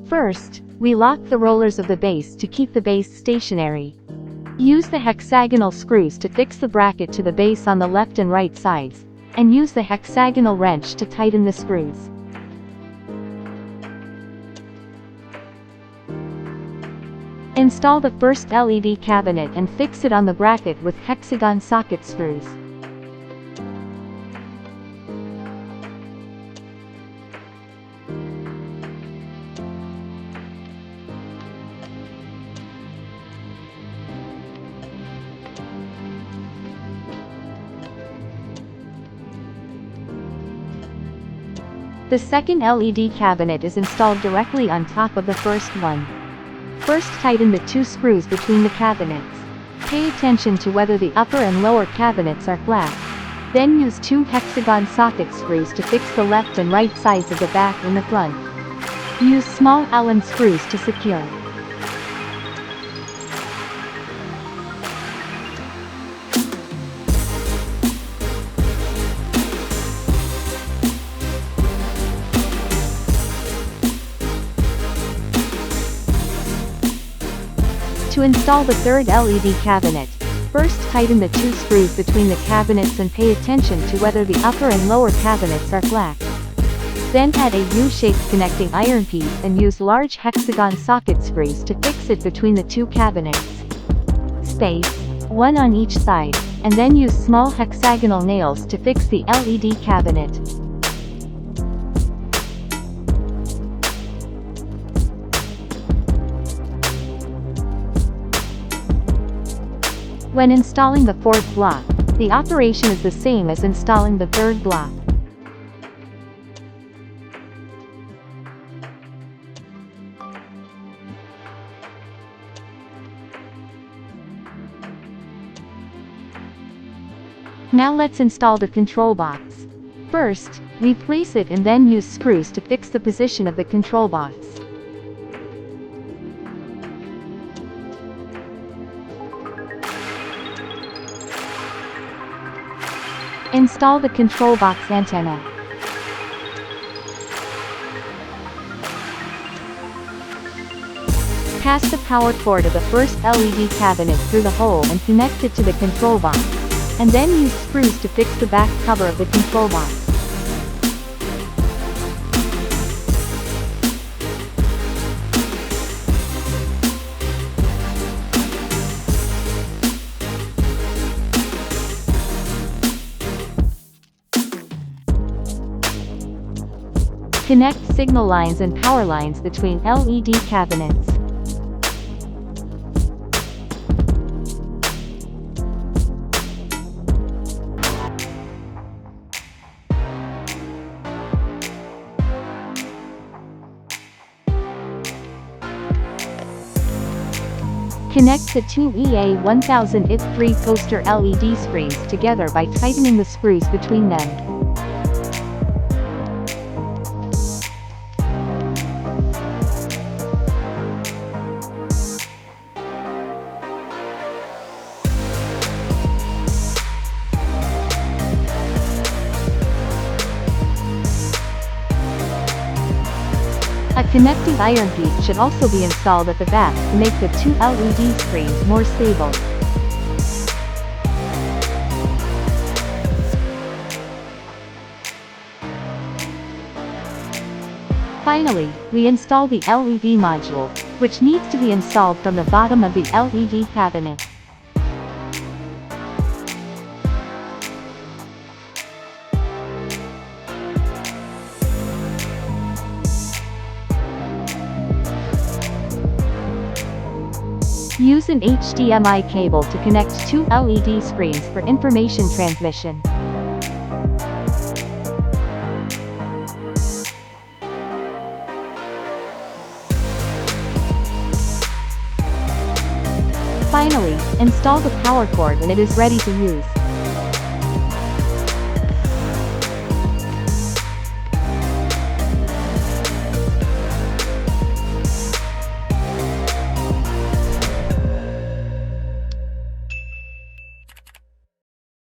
First, we lock the rollers of the base to keep the base stationary. Use the hexagonal screws to fix the bracket to the base on the left and right sides, and use the hexagonal wrench to tighten the screws. Install the first LED cabinet and fix it on the bracket with hexagon socket screws. The second LED cabinet is installed directly on top of the first one. First, tighten the two screws between the cabinets. Pay attention to whether the upper and lower cabinets are flat. Then use two hexagon socket screws to fix the left and right sides of the back and the front. Use small Allen screws to secure. To install the third LED cabinet, first tighten the two screws between the cabinets and pay attention to whether the upper and lower cabinets are flat. Then add a U-shaped connecting iron piece and use large hexagon socket screws to fix it between the two cabinets. Space one on each side, and then use small hexagonal nails to fix the LED cabinet. When installing the fourth block, the operation is the same as installing the third block. Now let's install the control box. First, we place it and then use screws to fix the position of the control box. Install the control box antenna. Pass the power cord of the first LED cabinet through the hole and connect it to the control box, and then use screws to fix the back cover of the control box. Connect signal lines and power lines between LED cabinets. Connect the two EA1920iP3 poster LED screens together by tightening the screws between them. A connecting iron piece should also be installed at the back to make the two LED screens more stable. Finally, we install the LED module, which needs to be installed from the bottom of the LED cabinet. Use an HDMI cable to connect two LED screens for information transmission. Finally, install the power cord when it is ready to use.